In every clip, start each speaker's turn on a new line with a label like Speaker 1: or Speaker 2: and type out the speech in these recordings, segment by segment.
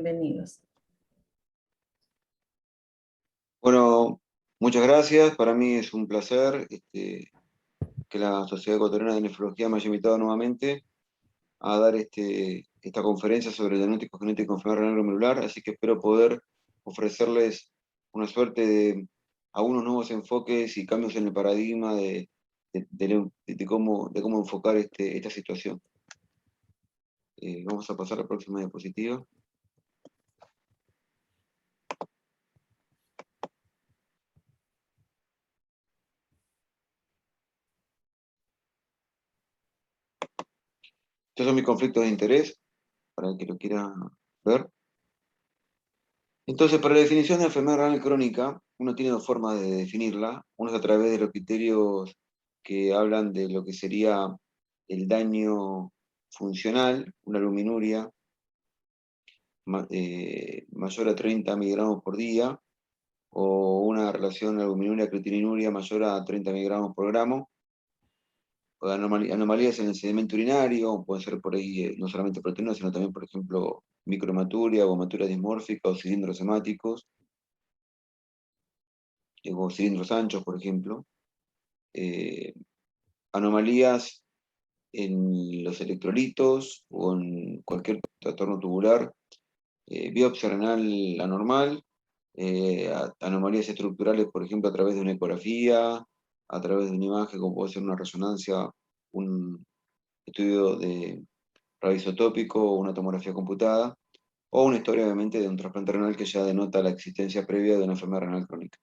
Speaker 1: bienvenidos.
Speaker 2: Bueno, muchas gracias. Para mí es un placer que la Sociedad Ecuatoriana de Nefrología me haya invitado nuevamente a dar esta conferencia sobre el diagnóstico genético de enfermedad renal glomerular, así que espero poder ofrecerles una suerte de algunos nuevos enfoques y cambios en el paradigma de cómo enfocar esta situación. Vamos a pasar a la próxima diapositiva. Estos son mis conflictos de interés, para el que lo quiera ver. Entonces, para la definición de enfermedad renal crónica, uno tiene dos formas de definirla. Uno es a través de los criterios que hablan de lo que sería el daño funcional, una albuminuria mayor a 30 miligramos por día, o una relación albuminuria-creatininuria mayor a 30 miligramos por gramo, o anomalías en el sedimento urinario, pueden ser por ahí no solamente proteínas, sino también, por ejemplo, microhematuria o hematuria dismórfica o cilindros hemáticos, o cilindros anchos, por ejemplo. Anomalías en los electrolitos o en cualquier trastorno tubular, biopsia renal anormal, anomalías estructurales, por ejemplo, a través de una ecografía, a través de una imagen, como puede ser una resonancia, un estudio de radioisotópico o una tomografía computada, o una historia, obviamente, de un trasplante renal que ya denota la existencia previa de una enfermedad renal crónica.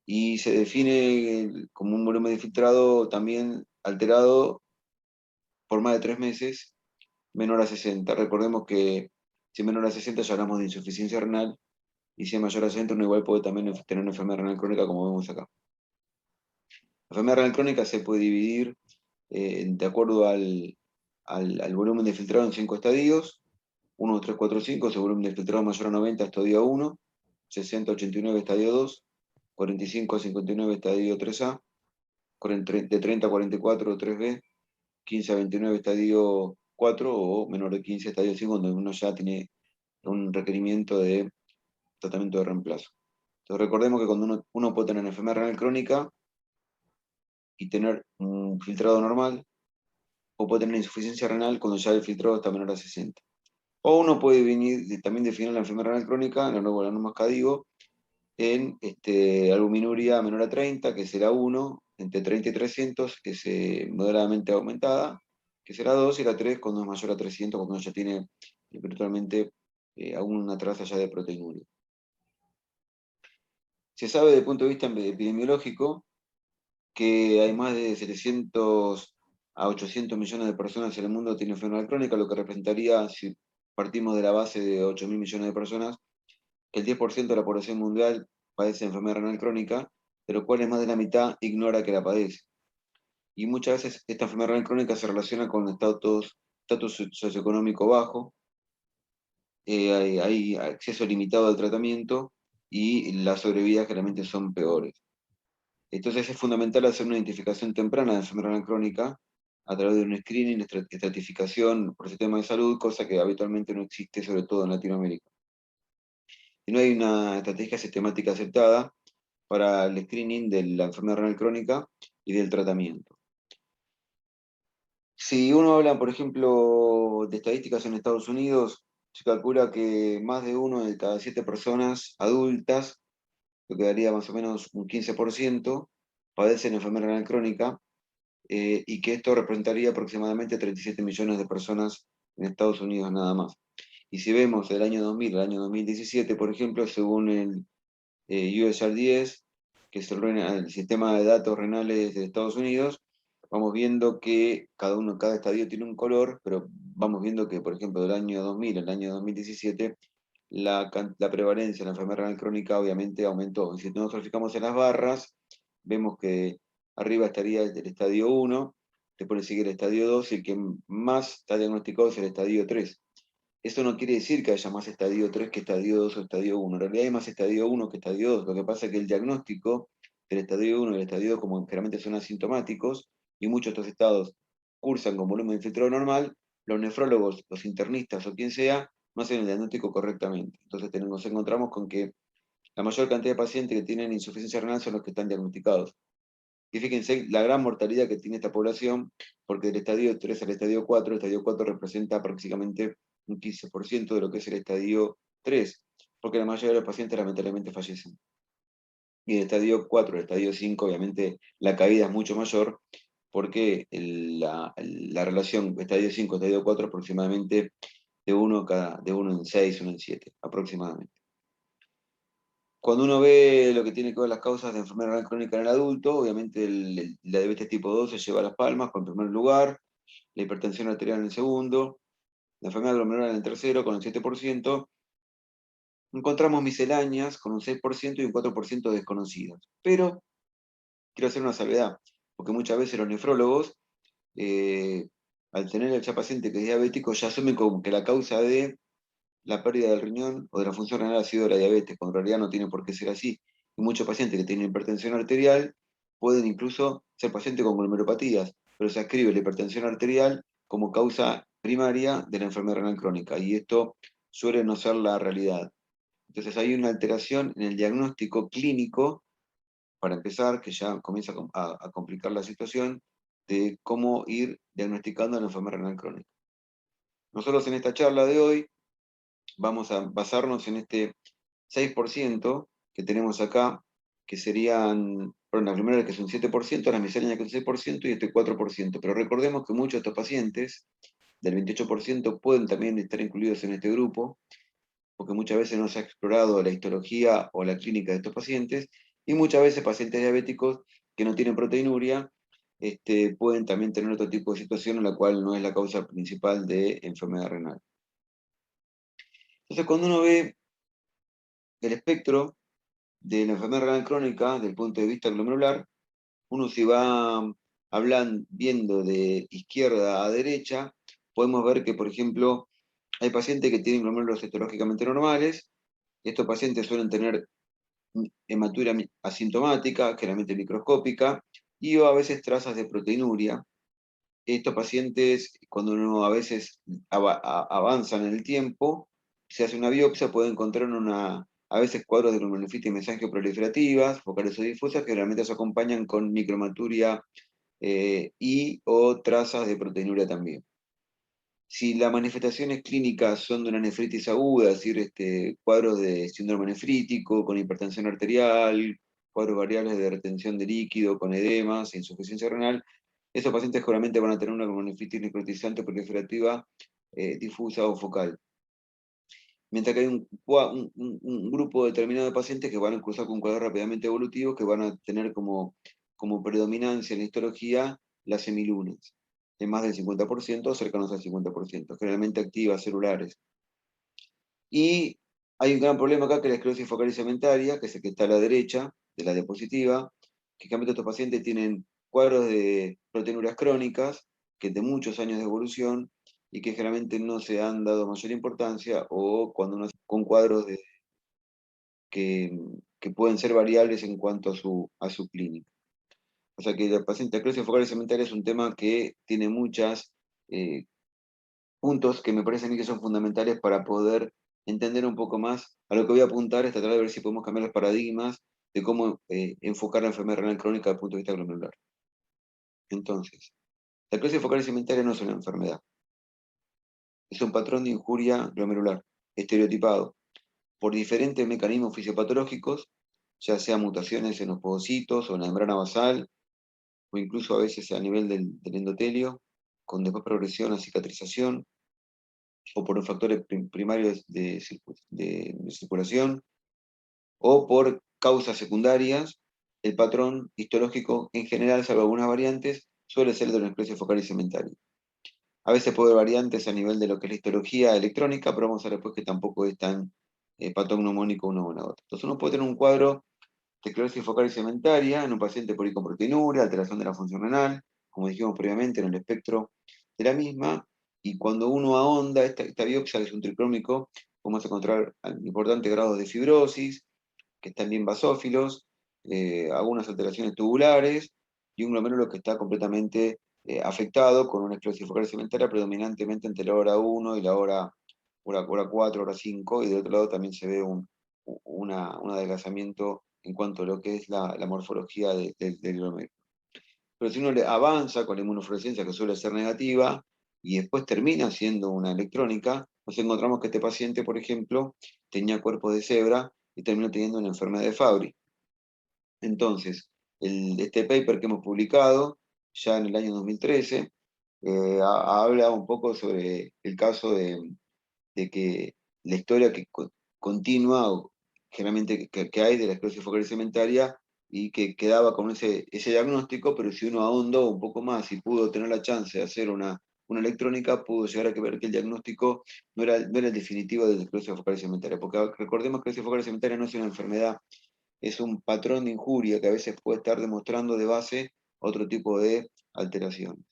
Speaker 2: Y se define como un volumen de filtrado también alterado por más de 3 meses, menor a 60. Recordemos que si es menor a 60 ya hablamos de insuficiencia renal, y si es mayor a 60 uno igual puede también tener una enfermedad renal crónica, como vemos acá. La enfermedad renal crónica se puede dividir de acuerdo al volumen de filtrado en 5 estadios: 1, 2, 3, 4, 5, ese volumen de filtrado mayor a 90, estadio 1, 60 a 89, estadio 2, 45 a 59, estadio 3A, de 30 a 44, 3B, 15 a 29, estadio 4, o menor de 15, estadio 5, donde uno ya tiene un requerimiento de tratamiento de reemplazo. Entonces recordemos que cuando uno puede tener enfermedad renal crónica y tener un filtrado normal, o puede tener insuficiencia renal cuando ya el filtrado está menor a 60. O uno puede también definir la enfermedad renal crónica, la norma CADIGO, en albuminuria menor a 30, que será 1, entre 30 y 300, que es moderadamente aumentada, que será 2, y la 3 cuando es mayor a 300, cuando ya tiene virtualmente alguna traza ya de proteinuria. Se sabe desde el punto de vista epidemiológico que hay más de 700 a 800 millones de personas en el mundo que tienen enfermedad crónica, lo que representaría, si partimos de la base de 8.000 millones de personas, que el 10% de la población mundial padece enfermedad renal crónica, de lo cual más de la mitad ignora que la padece. Y muchas veces esta enfermedad renal crónica se relaciona con estatus socioeconómico bajo, hay acceso limitado al tratamiento y las sobrevidas generalmente son peores. Entonces es fundamental hacer una identificación temprana de enfermedad renal crónica a través de un screening, estratificación por sistema de salud, cosa que habitualmente no existe, sobre todo en Latinoamérica. Y no hay una estrategia sistemática aceptada para el screening de la enfermedad renal crónica y del tratamiento. Si uno habla, por ejemplo, de estadísticas en Estados Unidos, se calcula que más de 1 de cada 7 personas adultas, lo que daría más o menos un 15%, padecen enfermedad renal crónica, y que esto representaría aproximadamente 37 millones de personas en Estados Unidos nada más. Y si vemos del año 2000 al año 2017, por ejemplo, según el USRDS, que es el sistema de datos renales de Estados Unidos, vamos viendo que cada estadio tiene un color, pero vamos viendo que, por ejemplo, del año 2000 al año 2017, la prevalencia de la enfermedad renal crónica obviamente aumentó. Y si nosotros fijamos en las barras, vemos que arriba estaría el estadio 1, después le sigue el estadio 2, y el que más está diagnosticado es el estadio 3. Eso no quiere decir que haya más estadio 3 que estadio 2 o estadio 1. En realidad hay más estadio 1 que estadio 2. Lo que pasa es que el diagnóstico del estadio 1 y el estadio 2, como generalmente son asintomáticos, y muchos de estos estados cursan con volumen de filtrado normal, los nefrólogos, los internistas o quien sea, no hacen el diagnóstico correctamente. Entonces nos encontramos con que la mayor cantidad de pacientes que tienen insuficiencia renal son los que están diagnosticados. Y fíjense la gran mortalidad que tiene esta población, porque del estadio 3 al estadio 4, el estadio 4 representa prácticamente un 15% de lo que es el estadio 3, porque la mayoría de los pacientes lamentablemente fallecen. Y el estadio 4, el estadio 5, obviamente la caída es mucho mayor, porque la relación estadio 5, estadio 4 aproximadamente de uno en 6, uno en 7, aproximadamente. Cuando uno ve lo que tiene que ver las causas de enfermedad renal crónica en el adulto, obviamente la diabetes tipo 2 se lleva a las palmas con el primer lugar, la hipertensión arterial en el segundo, la enfermedad glomerular en el tercero con el 7%, encontramos misceláneas con un 6% y un 4% desconocidas. Pero quiero hacer una salvedad, porque muchas veces los nefrólogos, al tener al paciente que es diabético, ya asumen como que la causa de la pérdida del riñón o de la función renal ha sido la diabetes, cuando en realidad no tiene por qué ser así. Y muchos pacientes que tienen hipertensión arterial pueden incluso ser pacientes con glomerulopatías, pero se ascribe la hipertensión arterial como causa primaria de la enfermedad renal crónica, y esto suele no ser la realidad. Entonces hay una alteración en el diagnóstico clínico, para empezar, que ya comienza a complicar la situación de cómo ir diagnosticando la enfermedad renal crónica. Nosotros en esta charla de hoy vamos a basarnos en este 6% que tenemos acá, que serían, perdón, las glomerulares que es un 7%, las misceláneas que es un 6% y este 4%. Pero recordemos que muchos de estos pacientes, del 28%, pueden también estar incluidos en este grupo, porque muchas veces no se ha explorado la histología o la clínica de estos pacientes, y muchas veces pacientes diabéticos que no tienen proteinuria pueden también tener otro tipo de situación en la cual no es la causa principal de enfermedad renal. Entonces, cuando uno ve el espectro de la enfermedad renal crónica desde el punto de vista glomerular, uno se va viendo de izquierda a derecha, podemos ver que, por ejemplo, hay pacientes que tienen glomérulos histológicamente normales. Estos pacientes suelen tener hematuria asintomática, generalmente microscópica, y a veces trazas de proteinuria. Estos pacientes, cuando uno a veces avanzan en el tiempo, se hace una biopsia, puede encontrar a veces cuadros de glomerulonefitis mesangioproliferativas, focales o difusas, que realmente se acompañan con micromaturia y o trazas de proteinuria también. Si las manifestaciones clínicas son de una nefritis aguda, es decir, cuadros de síndrome nefrítico, con hipertensión arterial, cuadros variables de retención de líquido, con edemas, insuficiencia renal, esos pacientes seguramente van a tener una nefritis necrotizante proliferativa difusa o focal. Mientras que hay un grupo determinado de pacientes que van a cruzar con cuadros rápidamente evolutivos que van a tener como predominancia en la histología las semilunas, en más del 50% o cercanos al 50%, generalmente activas, celulares. Y hay un gran problema acá, que es la esclerosis focal y cementaria, que es el que está a la derecha de la diapositiva, que en estos pacientes tienen cuadros de proteinuras crónicas, que de muchos años de evolución, y que generalmente no se han dado mayor importancia, o cuando uno con cuadros que pueden ser variables en cuanto a su clínica. O sea que el paciente de esclerosis focal y cementaria es un tema que tiene muchos puntos que me parecen que son fundamentales para poder entender un poco más. A lo que voy a apuntar es tratar de ver si podemos cambiar los paradigmas de cómo enfocar la enfermedad renal crónica desde el punto de vista glomerular. Entonces, la esclerosis focal y cementaria no es una enfermedad, es un patrón de injuria glomerular, estereotipado, por diferentes mecanismos fisiopatológicos, ya sea mutaciones en los podocitos o en la membrana basal, o incluso a veces a nivel del endotelio, con después progresión a cicatrización, o por los factores primarios de circulación, o por causas secundarias. El patrón histológico en general, salvo algunas variantes, suele ser de una esclerosis focal y cementaria. A veces puede haber variantes a nivel de lo que es la histología electrónica, pero vamos a ver después que tampoco es tan patognomónico uno con la otra. Entonces uno puede tener un cuadro de esclerosis focal y cementaria en un paciente por proteinuria, alteración de la función renal, como dijimos previamente, en el espectro de la misma, y cuando uno ahonda esta biopsia, que es un tricrómico, vamos a encontrar importantes grados de fibrosis, que están bien basófilos, algunas alteraciones tubulares, y un glomérulo que está completamente afectado con una esclerosis focal y cementaria predominantemente entre la hora 1 y la hora hora 4, hora 5, y del otro lado también se ve un adelgazamiento en cuanto a lo que es la morfología del glomérulo. Pero si uno avanza con la inmunofluorescencia, que suele ser negativa, y después termina haciendo una electrónica, nos encontramos que este paciente, por ejemplo, tenía cuerpo de cebra y terminó teniendo una enfermedad de Fabry. Entonces, este paper que hemos publicado ya en el año 2013 habla un poco sobre el caso de que la historia continua, o generalmente que hay de la esclerosis focal segmentaria, y que quedaba con ese diagnóstico, pero si uno ahondó un poco más y pudo tener la chance de hacer una electrónica, pudo llegar a ver que el diagnóstico no era el definitivo de la esclerosis focal segmentaria, porque recordemos que la esclerosis focal segmentaria no es una enfermedad, es un patrón de injuria que a veces puede estar demostrando de base otro tipo de alteración.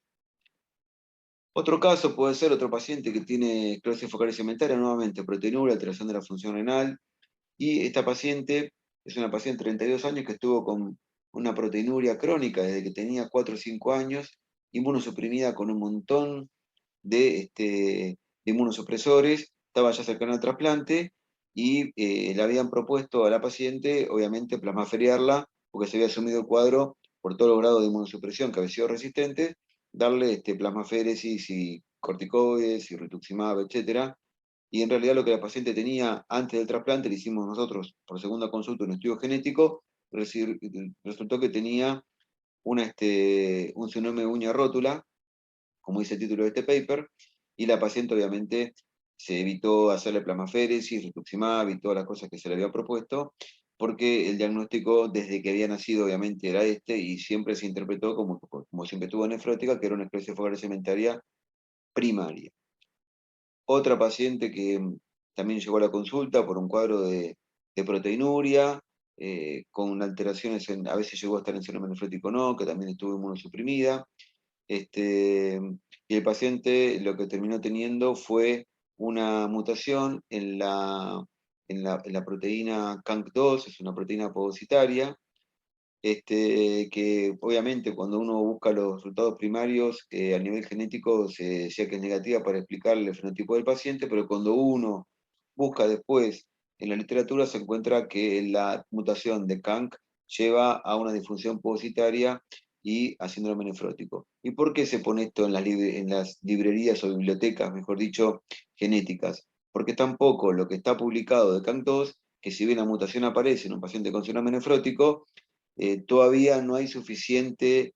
Speaker 2: Otro caso puede ser otro paciente que tiene esclerosis focal segmentaria, nuevamente proteinuria, alteración de la función renal, y esta paciente es una paciente de 32 años que estuvo con una proteinuria crónica desde que tenía 4 o 5 años, inmunosuprimida con un montón de inmunosupresores, estaba ya cercana al trasplante, y le habían propuesto a la paciente, obviamente, plasmaferiarla, porque se había asumido el cuadro por todos los grados de inmunosupresión que había sido resistente, darle plasmaféresis y corticoides y rituximab, etcétera. Y en realidad lo que la paciente tenía antes del trasplante, le hicimos nosotros por segunda consulta un estudio genético, resultó que tenía un síndrome de uña rótula, como dice el título de este paper, y la paciente obviamente se evitó hacerle plasmaféresis, rituximab y todas las cosas que se le había propuesto, porque el diagnóstico desde que había nacido obviamente era y siempre se interpretó como siempre tuvo nefrótica, que era una esclerosis focal segmentaria primaria. Otra paciente que también llegó a la consulta por un cuadro de proteinuria, con alteraciones, a veces llegó a estar en síndrome nefrótico no, que también estuvo inmunosuprimida. Y el paciente lo que terminó teniendo fue una mutación en la proteína CANC2, es una proteína podocitaria, que obviamente cuando uno busca los resultados primarios a nivel genético se decía que es negativa para explicar el fenotipo del paciente, pero cuando uno busca después en la literatura se encuentra que la mutación de CANC lleva a una disfunción podocitaria y a síndrome nefrótico. ¿Y por qué se pone esto en las librerías o bibliotecas, mejor dicho, genéticas? Porque tampoco lo que está publicado de CANC2, que si bien la mutación aparece en un paciente con síndrome nefrótico, todavía no hay suficiente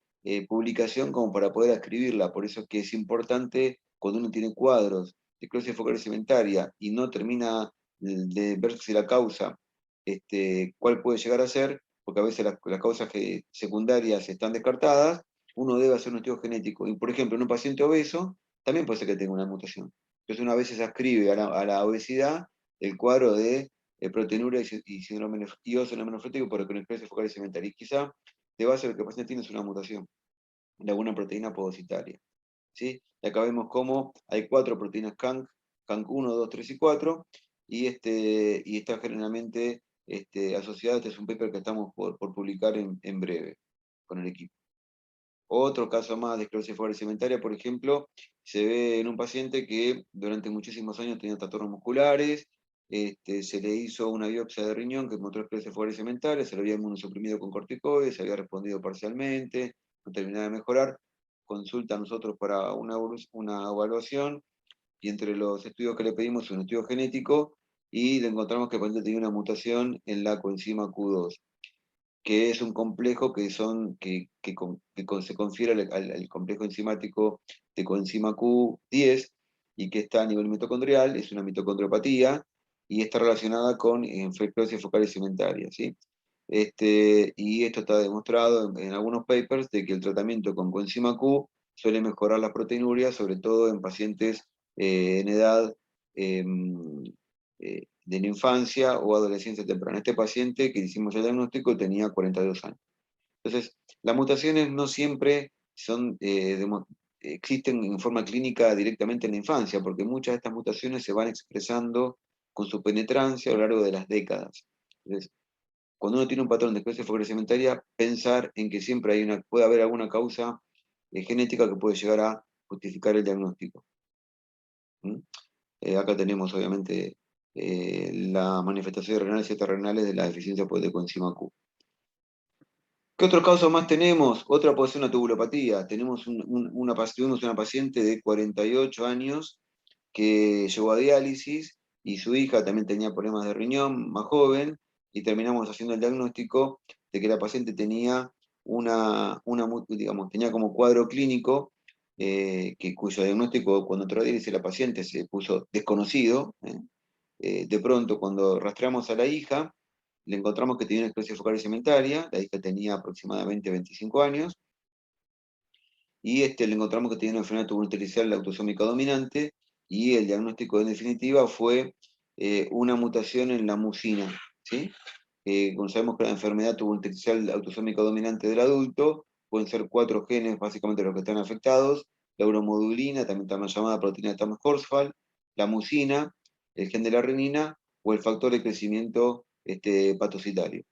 Speaker 2: publicación como para poder escribirla. Por eso es que es importante, cuando uno tiene cuadros de esclerosis focal segmentaria y no termina de verse la causa, cuál puede llegar a ser, porque a veces las causas secundarias están descartadas, uno debe hacer un estudio genético. Y por ejemplo, en un paciente obeso, también puede ser que tenga una mutación. Entonces una vez se ascribe a la obesidad el cuadro de proteinuria y síndrome nefrótico por esclerosis focal segmentaria. Y quizá de base lo que el paciente tiene es una mutación de alguna proteína podocitaria. ¿Sí? Y acá vemos cómo hay 4 proteínas CANC, CANC 1, 2, 3 y 4, y está generalmente asociado. Este es un paper que estamos por publicar en breve con el equipo. Otro caso más de esclerosis focal segmentaria, por ejemplo, se ve en un paciente que durante muchísimos años tenía trastornos musculares, se le hizo una biopsia de riñón que encontró esclerosis focal segmentaria, se lo había inmunosuprimido con corticoides, se había respondido parcialmente, no terminaba de mejorar, consulta a nosotros para una evaluación, y entre los estudios que le pedimos un estudio genético, y le encontramos que el paciente tenía una mutación en la coenzima Q2, que es un complejo se confiere al complejo enzimático de coenzima Q10, y que está a nivel mitocondrial, es una mitocondriopatía, y está relacionada con esclerosis focal segmentaria, ¿sí? Y esto está demostrado en algunos papers de que el tratamiento con coenzima Q suele mejorar las proteinurias, sobre todo en pacientes en edad de la infancia o adolescencia temprana. Este paciente que hicimos el diagnóstico tenía 42 años. Entonces, las mutaciones no siempre existen en forma clínica directamente en la infancia, porque muchas de estas mutaciones se van expresando con su penetrancia a lo largo de las décadas. Entonces, cuando uno tiene un patrón de esclerosis focal segmentaria, pensar en que siempre puede haber alguna causa genética que puede llegar a justificar el diagnóstico. ¿Mm? Acá tenemos obviamente la manifestación renal y ciertas renales de la deficiencia de coenzima Q. ¿Qué otros casos más tenemos? Otra puede ser una tubulopatía. Tuvimos una paciente de 48 años que llegó a diálisis y su hija también tenía problemas de riñón, más joven, y terminamos haciendo el diagnóstico de que la paciente tenía digamos, tenía como cuadro clínico, cuyo diagnóstico cuando entró a diálisis la paciente se puso desconocido. De pronto, cuando rastreamos a la hija, le encontramos que tenía una esclerosis focal cementaria, la hija tenía aproximadamente 25 años, y le encontramos que tenía una enfermedad tubulointersticial autosómica dominante, y el diagnóstico en definitiva fue una mutación en la mucina, ¿sí? Como sabemos que la enfermedad tubulointersticial autosómica dominante del adulto pueden ser 4 genes básicamente los que están afectados: la uromodulina, también llamada proteína de Tamas-Horsfall, la mucina, el gen de la renina o el factor de crecimiento patocitario.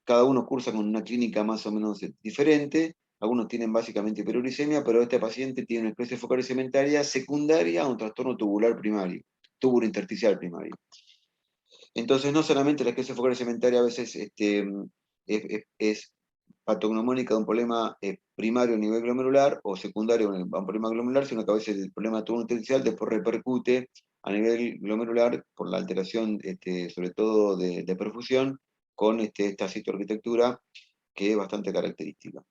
Speaker 2: Cada uno cursa con una clínica más o menos diferente. Algunos tienen básicamente hiperuricemia, pero este paciente tiene una esclerosis focal cementaria secundaria a un trastorno tubular primario, tubulointersticial primario. Entonces, no solamente la esclerosis focal cementaria a veces es patognomónica de un problema primario a nivel glomerular o secundario a un problema glomerular, sino que a veces el problema tubulointersticial después repercute a nivel glomerular por la alteración, sobre todo de perfusión, con esta citoarquitectura que es bastante característica.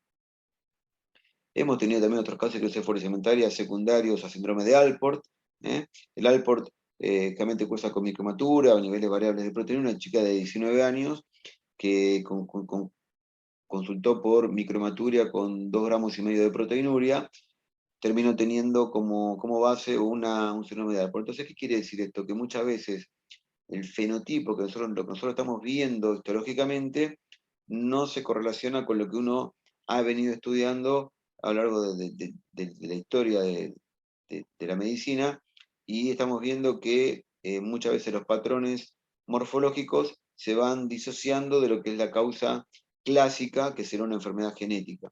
Speaker 2: Hemos tenido también otros casos de esclerosis focal cementaria secundarios a síndrome de Alport. El Alport realmente cursa con micromatura o niveles variables de proteína. Una chica de 19 años que consultó por micromaturia con 2,5 gramos de proteinuria, terminó teniendo como base un síndrome de Alport. Entonces, ¿qué quiere decir esto? Que muchas veces el fenotipo lo que nosotros estamos viendo histológicamente no se correlaciona con lo que uno ha venido estudiando a lo largo de la historia de la medicina, y estamos viendo que muchas veces los patrones morfológicos se van disociando de lo que es la causa clásica, que será una enfermedad genética.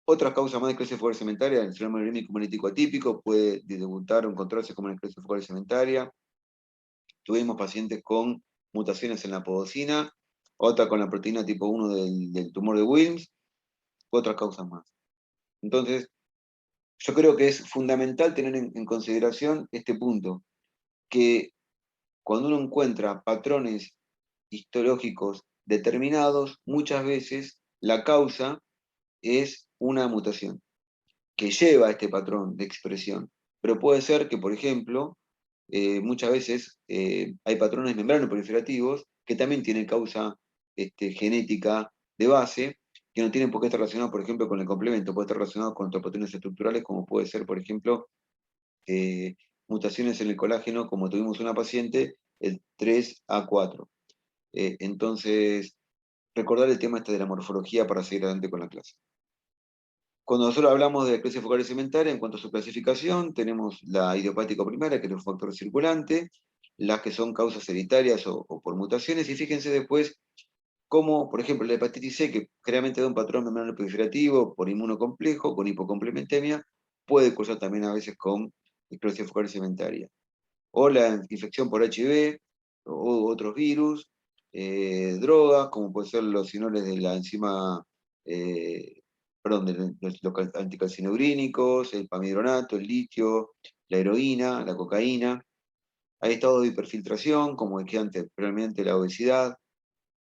Speaker 2: Otra causa más de esclerosis focal cementaria, el síndrome urémico hemolítico atípico, puede debutar o encontrarse como una esclerosis focal cementaria. Tuvimos pacientes con mutaciones en la podocina, otra con la proteína tipo 1 del tumor de Wilms, otras causas más. Entonces, yo creo que es fundamental tener en consideración este punto, que cuando uno encuentra patrones histológicos determinados, muchas veces la causa es una mutación que lleva a este patrón de expresión. Pero puede ser que, por ejemplo, muchas veces hay patrones membranoproliferativos que también tienen causa genética de base, que no tienen por qué estar relacionados, por ejemplo, con el complemento, puede estar relacionado con otros patrones estructurales, como puede ser, por ejemplo, mutaciones en el colágeno, como tuvimos una paciente, el 3A4. Entonces, recordar el tema de la morfología para seguir adelante con la clase. Cuando nosotros hablamos de esclerosis focal cementaria, en cuanto a su clasificación, tenemos la idiopática primaria, que es un factor circulante, las que son causas hereditarias o por mutaciones, y fíjense después cómo, por ejemplo, la hepatitis C, que generalmente da un patrón membrano proliferativo por inmunocomplejo, con hipocomplementemia, puede cursar también a veces con esclerosis focal cementaria. O la infección por HIV, o otros virus, drogas, como pueden ser los sinoles de la enzima, perdón, de los anticalcinogrínicos, el pamidronato, el litio, la heroína, la cocaína. Hay estados de hiperfiltración, como decía antes, probablemente la obesidad,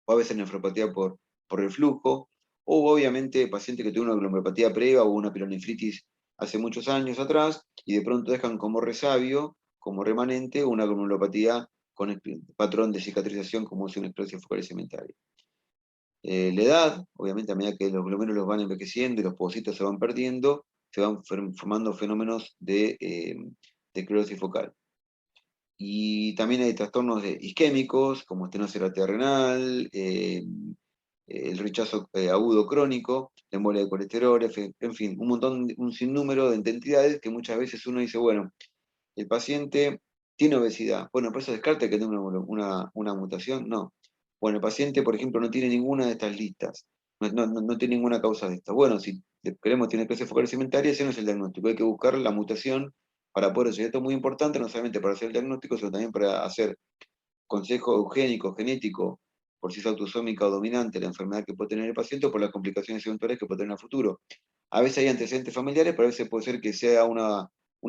Speaker 2: o a veces nefropatía por reflujo, o obviamente pacientes que tuvieron una glomerulopatía previa o una pielonefritis hace muchos años atrás, y de pronto dejan como resabio, como remanente, una glomerulopatía con el patrón de cicatrización como es una esclerosis focal cementaria. La edad, obviamente a medida que los glomérulos van envejeciendo y los pocitos se van perdiendo, se van formando fenómenos de esclerosis focal. Y también hay trastornos isquémicos, como estenosis renal, el rechazo agudo crónico, la embolia de colesterol, en fin, un sinnúmero de entidades que muchas veces uno dice, bueno, el paciente tiene obesidad. Bueno, ¿por eso descarta que tenga una mutación? No. Bueno, el paciente, por ejemplo, no tiene ninguna de estas listas. No tiene ninguna causa de esta. Bueno, si queremos tener esclerosis focal cementaria, ese no es el diagnóstico. Hay que buscar la mutación para poder hacer esto es muy importante, no solamente para hacer el diagnóstico, sino también para hacer consejo eugénico, genético, por si es autosómica o dominante la enfermedad que puede tener el paciente o por las complicaciones eventuales que puede tener a futuro. A veces hay antecedentes familiares, pero a veces puede ser que sea una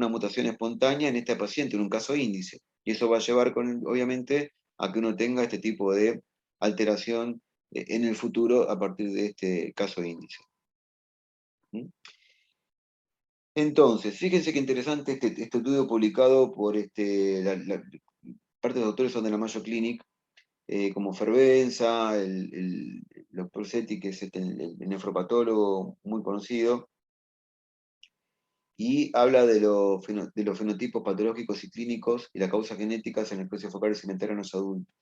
Speaker 2: mutación espontánea en este paciente, en un caso índice. Y eso va a llevar, obviamente, a que uno tenga este tipo de alteración en el futuro a partir de este caso índice. ¿Mm? Entonces, fíjense qué interesante este estudio publicado por parte de los doctores son de la Mayo Clinic, como Fervenza, el doctor Setti, que es el nefropatólogo muy conocido, y habla de los fenotipos patológicos y clínicos y las causas genéticas en la esclerosis focal y cementaria en los adultos.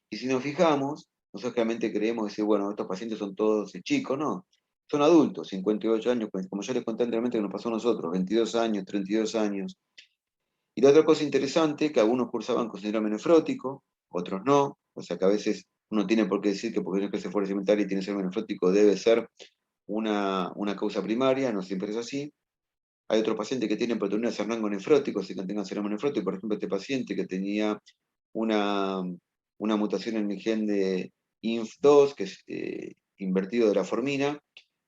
Speaker 2: Y si nos fijamos, nosotros realmente creemos decir, bueno, estos pacientes son todos chicos, no. Son adultos, 58 años, pues, como ya les conté anteriormente que nos pasó a nosotros, 22 años, 32 años. Y la otra cosa interesante, que algunos cursaban con síndrome nefrótico, otros no, o sea que a veces uno tiene por qué decir que porque es que se fue cementaria y tiene síndrome nefrótico debe ser una causa primaria, no siempre es así. Hay otros pacientes que tienen proteínas en rango nefrótico, si que tengan síndrome nefrótico, por ejemplo, este paciente que tenía una, una mutación en el gen de INF2, que es invertido de la formina,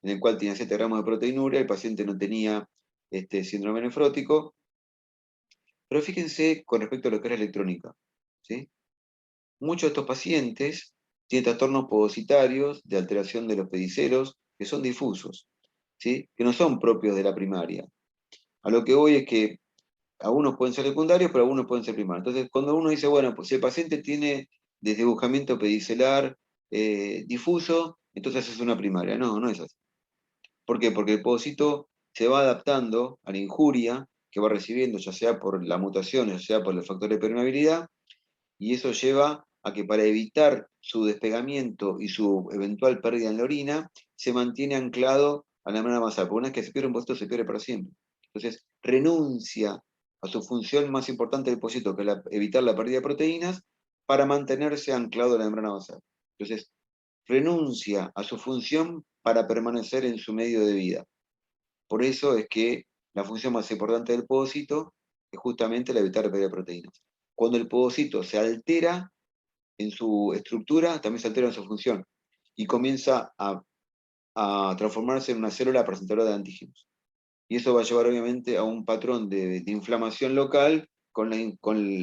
Speaker 2: en el cual tenía 7 gramos de proteinuria, el paciente no tenía síndrome nefrótico, pero fíjense con respecto a lo que era electrónica, ¿sí? Muchos de estos pacientes tienen trastornos podocitarios de alteración de los pedicelos que son difusos, ¿sí? Que no son propios de la primaria. A lo que voy es que algunos pueden ser secundarios, pero algunos pueden ser primarios. Entonces, cuando uno dice, bueno, pues si el paciente tiene desdibujamiento pedicelar difuso, entonces es una primaria. No, no es así. ¿Por qué? Porque el podocito se va adaptando a la injuria que va recibiendo, ya sea por la mutación, ya sea por el factor de permeabilidad, y eso lleva a que para evitar su despegamiento y su eventual pérdida en la orina, se mantiene anclado a la membrana basal, porque una vez que se pierde un pocito, se pierde para siempre. Entonces, renuncia a su función más importante del pocito, que es evitar la pérdida de proteínas, para mantenerse anclado a la membrana basal. Entonces, renuncia a su función para permanecer en su medio de vida. Por eso es que la función más importante del podocito es justamente la evitar la pérdida de proteínas. Cuando el podocito se altera en su estructura, también se altera en su función y comienza a transformarse en una célula presentadora de antígenos. Y eso va a llevar obviamente a un patrón de inflamación local con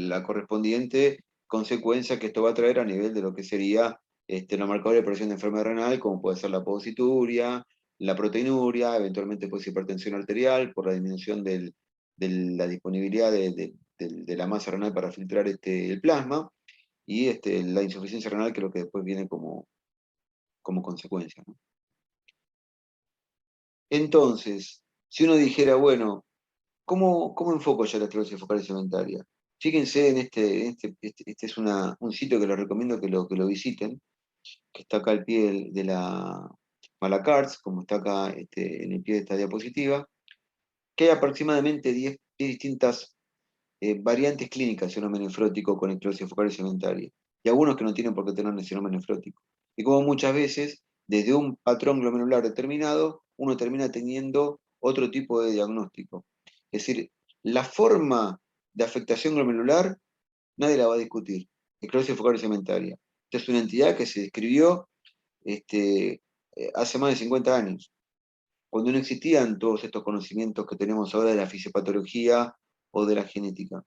Speaker 2: la correspondiente consecuencia que esto va a traer a nivel de lo que sería la marcadora de presión de enfermedad renal, como puede ser la podocituria, la proteinuria, eventualmente puede ser hipertensión arterial por la disminución de la disponibilidad de la masa renal para filtrar el plasma, y la insuficiencia renal, que es lo que después viene como consecuencia, ¿no? Entonces, si uno dijera, bueno, ¿cómo enfoco yo la esclerosis focal segmentaria? Fíjense en este es un sitio que les recomiendo que lo visiten, que está acá al pie de la Malacarts, como está acá en el pie de esta diapositiva, que hay aproximadamente 10 distintas variantes clínicas de síndrome nefrótico con esclerosis focal segmentaria, y algunos que no tienen por qué tener síndrome nefrótico. Y como muchas veces, desde un patrón glomerular determinado, uno termina teniendo otro tipo de diagnóstico. Es decir, la forma de afectación glomerular nadie la va a discutir. Esclerosis focal segmentaria. Esta es una entidad que se describió hace más de 50 años, cuando no existían todos estos conocimientos que tenemos ahora de la fisiopatología o de la genética.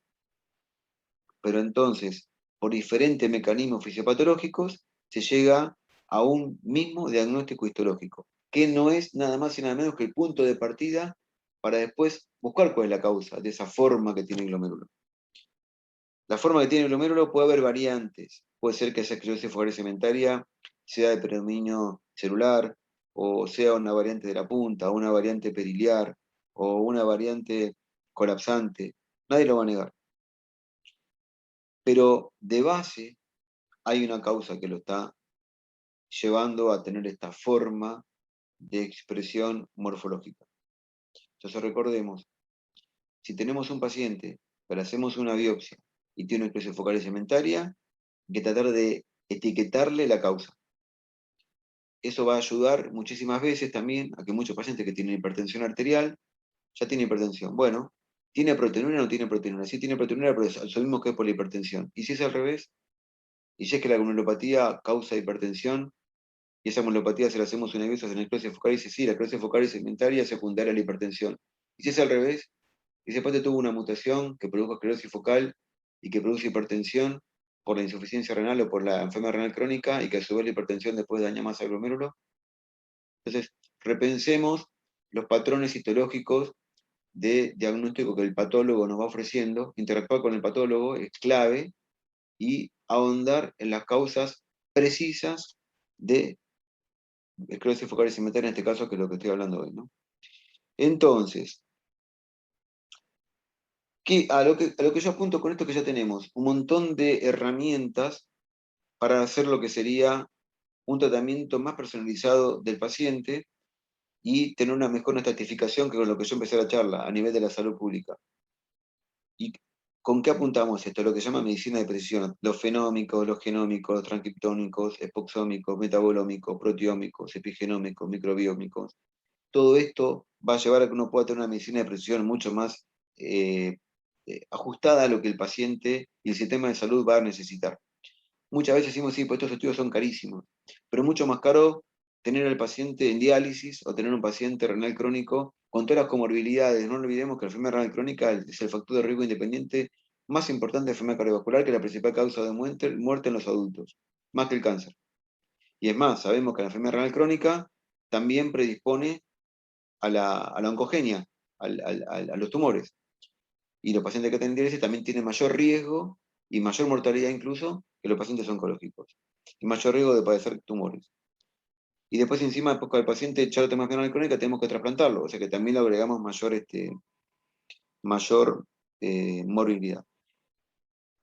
Speaker 2: Pero entonces, por diferentes mecanismos fisiopatológicos, se llega a un mismo diagnóstico histológico, que no es nada más y nada menos que el punto de partida para después buscar cuál es la causa de esa forma que tiene el glomérulo. La forma que tiene el glomérulo puede haber variantes. Puede ser que esa esclerosis focal segmentaria sea de predominio celular, o sea una variante de la punta, o una variante periliar, o una variante colapsante. Nadie lo va a negar. Pero de base hay una causa que lo está llevando a tener esta forma de expresión morfológica. Entonces recordemos, si tenemos un paciente, pero hacemos una biopsia y tiene una esclerosis focal segmentaria, hay que tratar de etiquetarle la causa. Eso va a ayudar muchísimas veces también a que muchos pacientes que tienen hipertensión arterial ya tienen hipertensión. Bueno, ¿Tiene proteinúria o no tiene proteinúria? Sí tiene proteinúria, pero asumimos que es por la hipertensión. ¿Y si es al revés? ¿Y si es que la glomurulopatía causa hipertensión? Y esa glomurulopatía se la hacemos una vez en la esclerosis focal y dice, sí, la esclerosis focal es segmentaria secundaria a la hipertensión. ¿Y si es al revés? Y si el paciente tuvo una mutación que produjo esclerosis focal y que produce hipertensión por la insuficiencia renal o por la enfermedad renal crónica y que a su vez la hipertensión después daña más al glomérulo. Entonces, repensemos los patrones histológicos de diagnóstico que el patólogo nos va ofreciendo. Interactuar con el patólogo es clave y ahondar en las causas precisas de esclerosis focal y segmentaria, en este caso, que es lo que estoy hablando hoy, ¿no? Entonces, a lo que yo apunto con esto es que ya tenemos un montón de herramientas para hacer lo que sería un tratamiento más personalizado del paciente y tener una mejor estratificación que con lo que yo empecé la charla a nivel de la salud pública. ¿Y con qué apuntamos esto? Lo que se llama medicina de precisión. Los fenómicos, los genómicos, los transcriptómicos, expoxómicos, metabolómicos, proteómicos, epigenómicos, microbiómicos. Todo esto va a llevar a que uno pueda tener una medicina de precisión mucho más ajustada a lo que el paciente y el sistema de salud va a necesitar. Muchas veces decimos, sí, pues estos estudios son carísimos, pero es mucho más caro tener al paciente en diálisis o tener un paciente renal crónico con todas las comorbilidades. No olvidemos que la enfermedad renal crónica es el factor de riesgo independiente más importante de enfermedad cardiovascular, que es la principal causa de muerte en los adultos, más que el cáncer. Y es más, sabemos que la enfermedad renal crónica también predispone a la oncogenia, a los tumores. Y los pacientes que tienen diálisis también tienen mayor riesgo y mayor mortalidad incluso que los pacientes oncológicos. Y mayor riesgo de padecer tumores. Y después encima, después el paciente ya lo tenemos renal crónica, tenemos que trasplantarlo. O sea que también le agregamos mayor morbilidad.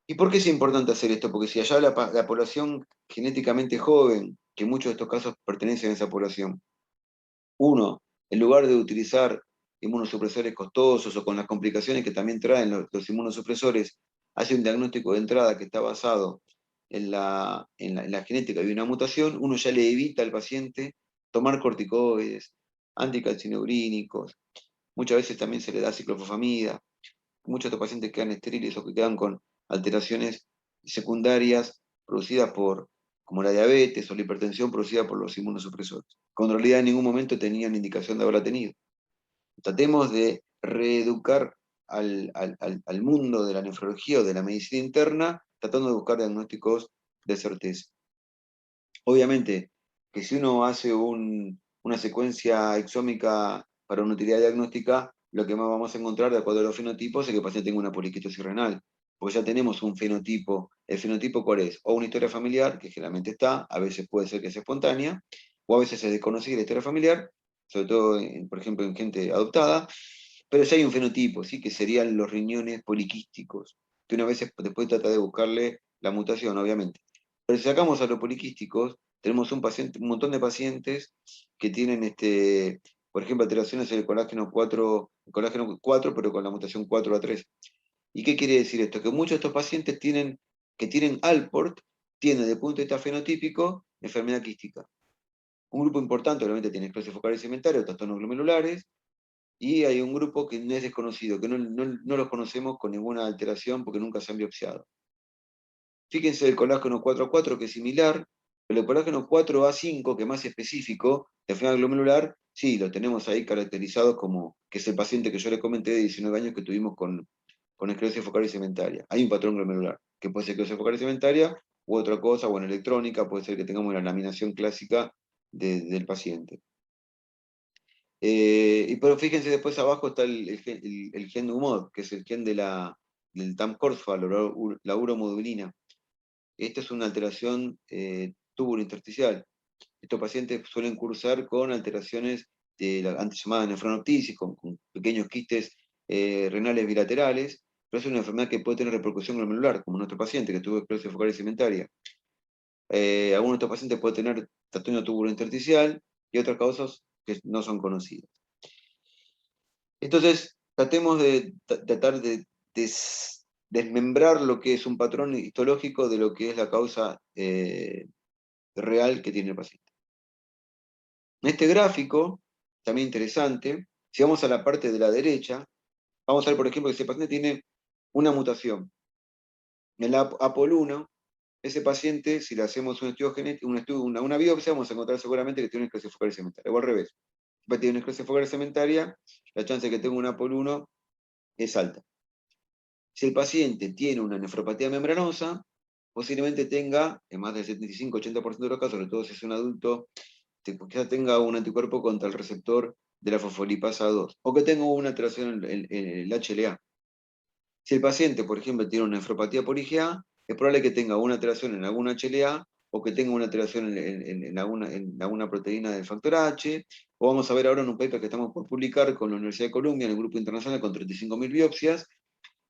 Speaker 2: ¿Y por qué es importante hacer esto? Porque si allá la población genéticamente joven, que muchos de estos casos pertenecen a esa población, uno, en lugar de utilizar inmunosupresores costosos o con las complicaciones que también traen los inmunosupresores, hace un diagnóstico de entrada que está basado en la genética de una mutación, uno ya le evita al paciente tomar corticoides, anticalcineurínicos, muchas veces también se le da ciclofosfamida, muchos de estos pacientes quedan estériles o que quedan con alteraciones secundarias producidas como la diabetes o la hipertensión producida por los inmunosupresores, cuando en realidad en ningún momento tenían indicación de haberla tenido. Tratemos de reeducar al mundo de la nefrología o de la medicina interna, tratando de buscar diagnósticos de certeza. Obviamente que si uno hace una secuencia exómica para una utilidad diagnóstica, lo que más vamos a encontrar de acuerdo a los fenotipos es que el paciente tenga una poliquitosis renal, porque ya tenemos un fenotipo. ¿El fenotipo cuál es? O una historia familiar, que generalmente está, a veces puede ser que sea espontánea, o a veces es desconocida la historia familiar, sobre todo, por ejemplo, en gente adoptada, pero ya hay un fenotipo, ¿sí? Que serían los riñones poliquísticos, que una vez después trata de buscarle la mutación, obviamente. Pero si sacamos a los poliquísticos, tenemos un montón de pacientes que tienen, por ejemplo, alteraciones en el colágeno 4, pero con la mutación 4A3. ¿Y qué quiere decir esto? Que muchos de estos pacientes que tienen Alport, tienen, desde el punto de vista fenotípico, enfermedad quística. Un grupo importante, obviamente, tiene esclerosis focal y segmentaria, trastornos glomerulares, y hay un grupo que no es desconocido, que no los conocemos con ninguna alteración porque nunca se han biopsiado. Fíjense el colágeno 4A4, que es similar, pero el colágeno 4A5, que es más específico, de enfermedad glomerular, sí, lo tenemos ahí caracterizado como que es el paciente que yo le comenté de 19 años que tuvimos con esclerosis focal y segmentaria. Hay un patrón glomerular, que puede ser esclerosis focal y segmentaria, u otra cosa, bueno, electrónica, puede ser que tengamos la laminación clásica del paciente. Pero fíjense, después abajo está el gen UMOD, que es el gen del TAM-CORSFA, la uromodulina. Esta es una alteración túbulo-intersticial. Estos pacientes suelen cursar con alteraciones de la antes llamada nefronoptisis, con pequeños quistes renales bilaterales, pero es una enfermedad que puede tener repercusión glomerular, como nuestro paciente que tuvo esclerosis focal y segmentaria. Algunos de estos pacientes pueden tener trastorno túbulo-intersticial y otras causas que no son conocidas. Entonces, tratemos de tratar de desmembrar lo que es un patrón histológico de lo que es la causa real que tiene el paciente. En este gráfico, también interesante, si vamos a la parte de la derecha, Vamos a ver, por ejemplo, que ese paciente tiene una mutación. En la APOL1, ese paciente, si le hacemos un estudio genético, una biopsia, vamos a encontrar seguramente que tiene una esclerosis focal segmentaria, o al revés. Si tiene una esclerosis focal segmentaria, la chance de que tenga una APOL1 es alta. Si el paciente tiene una nefropatía membranosa, posiblemente tenga, en más del 75-80% de los casos, sobre todo si es un adulto, quizá tenga un anticuerpo contra el receptor de la fosfolipasa 2, o que tenga una alteración en el HLA. Si el paciente, por ejemplo, tiene una nefropatía por IgA, es probable que tenga una alteración en alguna HLA o que tenga una alteración en alguna proteína del factor H, o vamos a ver ahora en un paper que estamos por publicar con la Universidad de Columbia en el grupo internacional con 35.000 biopsias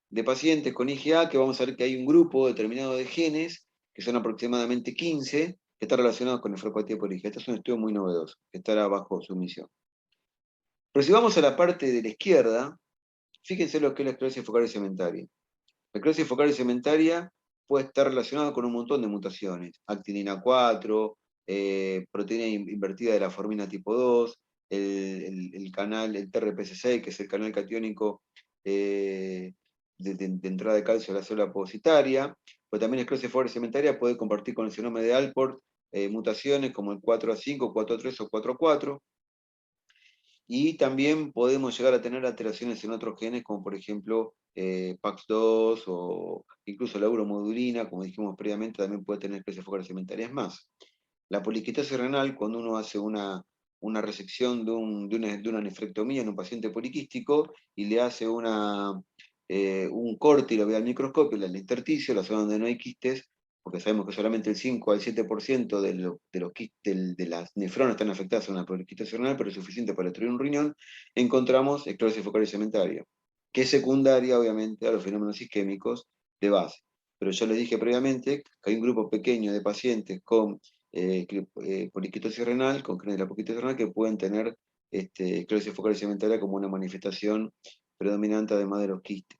Speaker 2: de pacientes con IgA, que vamos a ver que hay un grupo determinado de genes, que son aproximadamente 15, que están relacionados con nefropatía por IgA. Este es un estudio muy novedoso, que estará bajo sumisión. Pero si vamos a la parte de la izquierda, fíjense lo que es la esclerosis focal segmentaria. La esclerosis focal segmentaria puede estar relacionada con un montón de mutaciones. Actinina 4, proteína invertida de la formina tipo 2, el canal, el TRPC6, que es el canal catiónico de entrada de calcio a la célula positaria. Pero también la esclerosis focal segmentaria puede compartir con el síndrome de Alport mutaciones como el 4A5, 4A3 o 4A4. Y también podemos llegar a tener alteraciones en otros genes, como por ejemplo PAX2 o incluso la uromodulina, como dijimos previamente, también puede tener especies focales segmentarias más. La poliquitosis renal, cuando uno hace una resección de una nefrectomía en un paciente poliquístico y le hace un corte y lo ve al microscopio, el intersticio, la zona donde no hay quistes, porque sabemos que solamente el 5 al 7% de las nefronas están afectadas en una poliquitosis renal, pero es suficiente para destruir un riñón, encontramos esclerosis focal segmentaria, que es secundaria, obviamente, a los fenómenos isquémicos de base. Pero yo les dije previamente que hay un grupo pequeño de pacientes con poliquitosis renal, con genes de la poliquitosis renal, que pueden tener esclerosis focal segmentaria como una manifestación predominante además de los quistes.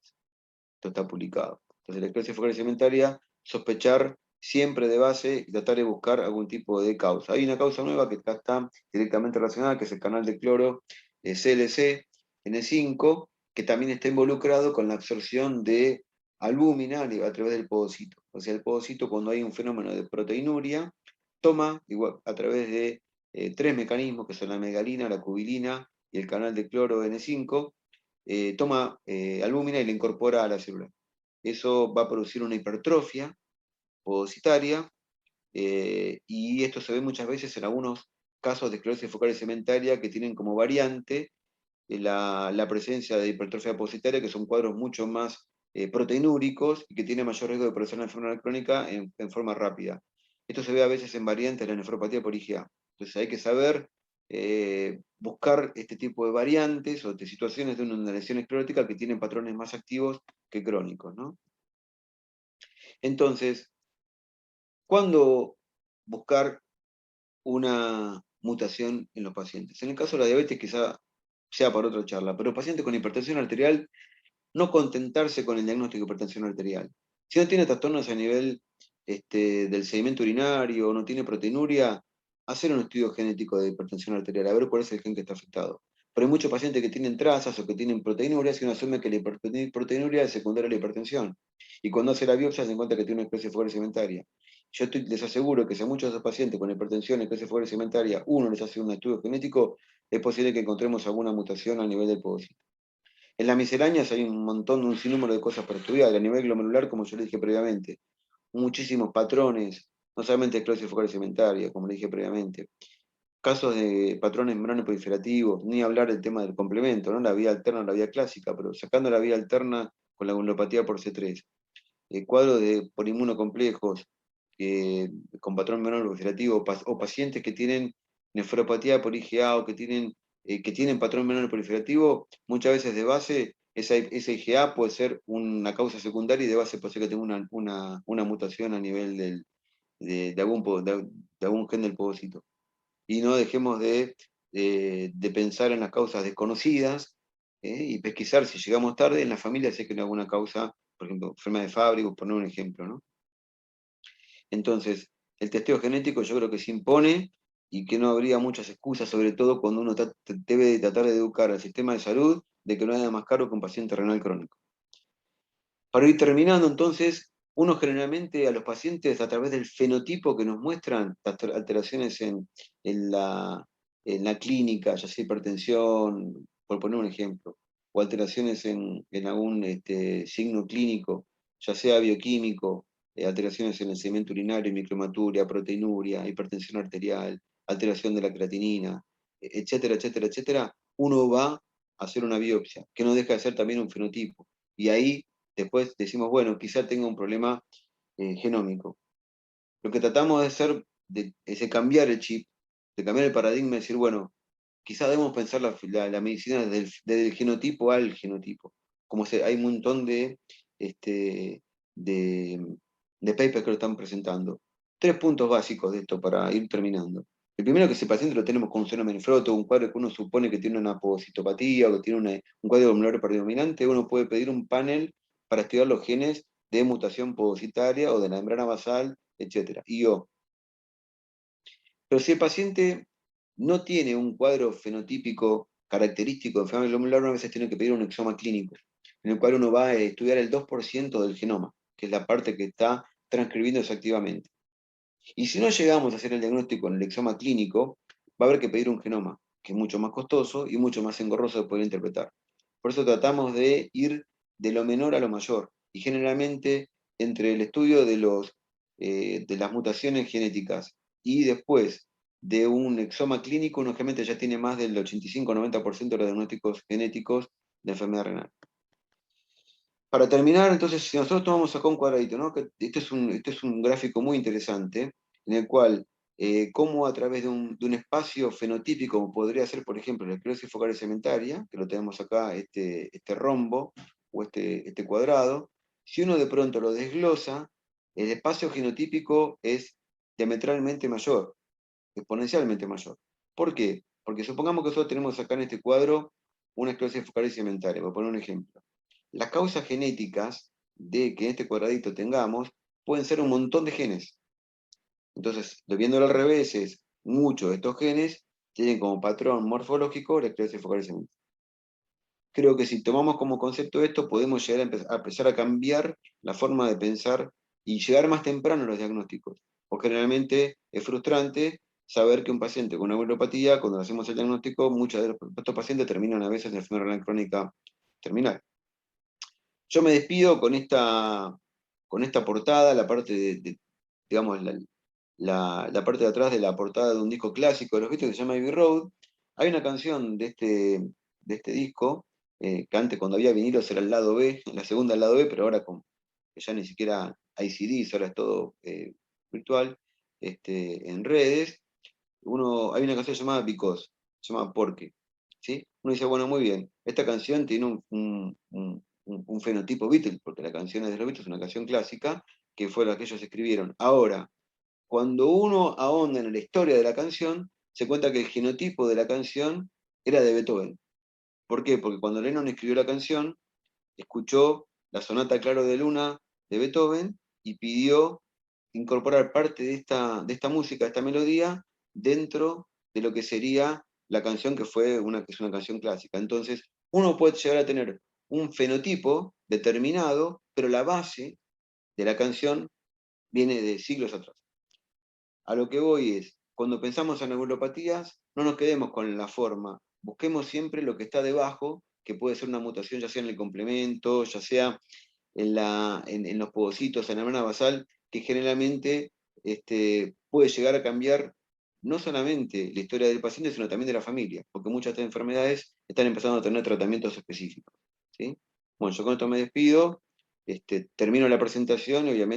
Speaker 2: Esto está publicado. Entonces, la esclerosis focal segmentaria, sospechar siempre de base y tratar de buscar algún tipo de causa. Hay una causa nueva que está directamente relacionada, que es el canal de cloro CLC N5, que también está involucrado con la absorción de albúmina a través del podocito. O sea, el podocito, cuando hay un fenómeno de proteinuria, toma igual, a través de tres mecanismos, que son la megalina, la cubilina y el canal de cloro N5, toma albúmina y la incorpora a la célula. Eso va a producir una hipertrofia podocitaria, y esto se ve muchas veces en algunos casos de esclerosis focal segmentaria que tienen como variante la presencia de hipertrofia podocitaria, que son cuadros mucho más proteinúricos y que tienen mayor riesgo de progresar la enfermedad crónica en forma rápida. Esto se ve a veces en variantes de la nefropatía por IgA. Entonces hay que saber buscar este tipo de variantes o de situaciones de una lesión esclerótica que tienen patrones más activos que crónicos, ¿no? Entonces, ¿cuándo buscar una mutación en los pacientes? En el caso de la diabetes quizá sea para otra charla, pero pacientes con hipertensión arterial, no contentarse con el diagnóstico de hipertensión arterial. Si no tiene trastornos a nivel del sedimento urinario, no tiene proteinuria, hacer un estudio genético de hipertensión arterial, a ver cuál es el gen que está afectado. Pero hay muchos pacientes que tienen trazas o que tienen proteinuria, y uno asume que la proteinuria es secundaria a la hipertensión. Y cuando hace la biopsia se encuentra que tiene una esclerosis focal segmentaria. Yo les aseguro que si a muchos de esos pacientes con hipertensión y esclerosis focal segmentaria uno les hace un estudio genético, es posible que encontremos alguna mutación a nivel del podocito. En las misceláneas hay un sinnúmero de cosas para estudiar. A nivel glomerular, como yo le dije previamente, muchísimos patrones, no solamente esclerosis focal segmentaria, como le dije previamente, casos de patrones membranoproliferativos, ni hablar del tema del complemento, ¿no? La vía alterna, la vía clásica, pero sacando la vía alterna con la glomopatía por C3, cuadros de polinmunocomplejos con patrón membranoproliferativo o pacientes que tienen nefropatía por IgA o que tienen patrón membranoproliferativo, muchas veces de base esa IgA puede ser una causa secundaria y de base puede ser que tenga una mutación a nivel de algún gen del podocito. Y no dejemos de pensar en las causas desconocidas y pesquisar si llegamos tarde en la familia si es que no hay alguna causa, por ejemplo, enfermedad de Fabry, por poner un ejemplo, ¿no? Entonces, el testeo genético yo creo que se impone y que no habría muchas excusas, sobre todo cuando uno debe tratar de educar al sistema de salud de que no haya más caro que un paciente renal crónico. Para ir terminando, entonces, uno generalmente a los pacientes, a través del fenotipo que nos muestran, alteraciones en la clínica, ya sea hipertensión, por poner un ejemplo, o alteraciones en algún signo clínico, ya sea bioquímico, alteraciones en el sedimento urinario, micromaturia, proteinuria, hipertensión arterial, alteración de la creatinina, etcétera, etcétera, etcétera, uno va a hacer una biopsia, que no deja de ser también un fenotipo. Y ahí después decimos, bueno, quizá tenga un problema genómico. Lo que tratamos de hacer es de cambiar el chip, de cambiar el paradigma y decir, bueno, quizá debemos pensar la medicina desde el genotipo al genotipo. Hay un montón de, de papers que lo están presentando. 3 puntos básicos de esto para ir terminando. El primero es que ese paciente lo tenemos con un síndrome nefroto, un cuadro que uno supone que tiene una pogocitopatía o que tiene un cuadro glomerular predominante, uno puede pedir un panel para estudiar los genes de mutación pogocitaria o de la membrana basal, etc. Pero si el paciente no tiene un cuadro fenotípico característico de enfermedad glomerular, a veces tiene que pedir un exoma clínico, en el cual uno va a estudiar el 2% del genoma, que es la parte que está transcribiéndose activamente. Y si no llegamos a hacer el diagnóstico en el exoma clínico, va a haber que pedir un genoma, que es mucho más costoso y mucho más engorroso de poder interpretar. Por eso tratamos de ir de lo menor a lo mayor. Y generalmente, entre el estudio de las mutaciones genéticas y después de un exoma clínico, uno generalmente ya tiene más del 85-90% de los diagnósticos genéticos de enfermedad renal. Para terminar, entonces, si nosotros tomamos acá un cuadradito, ¿no? Este es un gráfico muy interesante, en el cual, cómo a través de un espacio fenotípico, como podría ser, por ejemplo, la esclerosis focal segmentaria, que lo tenemos acá, este rombo, o este cuadrado, si uno de pronto lo desglosa, el espacio genotípico es diametralmente mayor, exponencialmente mayor. ¿Por qué? Porque supongamos que nosotros tenemos acá en este cuadro una esclerosis focal segmentaria, por poner un ejemplo. Las causas genéticas de que en este cuadradito tengamos pueden ser un montón de genes. Entonces, viéndolo al revés, es muchos de estos genes tienen como patrón morfológico la esclerosis focal segmentaria. Creo que si tomamos como concepto esto, podemos llegar a empezar a cambiar la forma de pensar y llegar más temprano a los diagnósticos. Porque generalmente es frustrante saber que un paciente con una neuropatía, cuando le hacemos el diagnóstico, muchos de estos pacientes terminan a veces en enfermedad renal crónica terminal. Yo me despido con esta portada, la parte digamos, la parte de atrás de la portada de un disco clásico de los Beatles que se llama Abbey Road. Hay una canción de este disco, que antes cuando había vinilos era el lado B, la segunda el lado B, pero ahora que ya ni siquiera hay CDs, ahora es todo virtual, en redes. Hay una canción llamada Because, se llama Porque. ¿Sí? Uno dice, bueno, muy bien, esta canción tiene un fenotipo Beatles, porque la canción es de los Beatles, es una canción clásica, que fue la que ellos escribieron. Ahora, cuando uno ahonda en la historia de la canción, se cuenta que el genotipo de la canción era de Beethoven. ¿Por qué? Porque cuando Lennon escribió la canción, escuchó la sonata Claro de Luna de Beethoven y pidió incorporar parte de esta música, de esta melodía, dentro de lo que sería la canción que es una canción clásica. Entonces, uno puede llegar a tener un fenotipo determinado, pero la base de la canción viene de siglos atrás. A lo que voy es, cuando pensamos en neuropatías, no nos quedemos con la forma, busquemos siempre lo que está debajo, que puede ser una mutación ya sea en el complemento, ya sea en los pogocitos, en la membrana basal, que generalmente puede llegar a cambiar no solamente la historia del paciente, sino también de la familia, porque muchas de estas enfermedades están empezando a tener tratamientos específicos. ¿Sí? Bueno, yo con esto me despido, termino la presentación y obviamente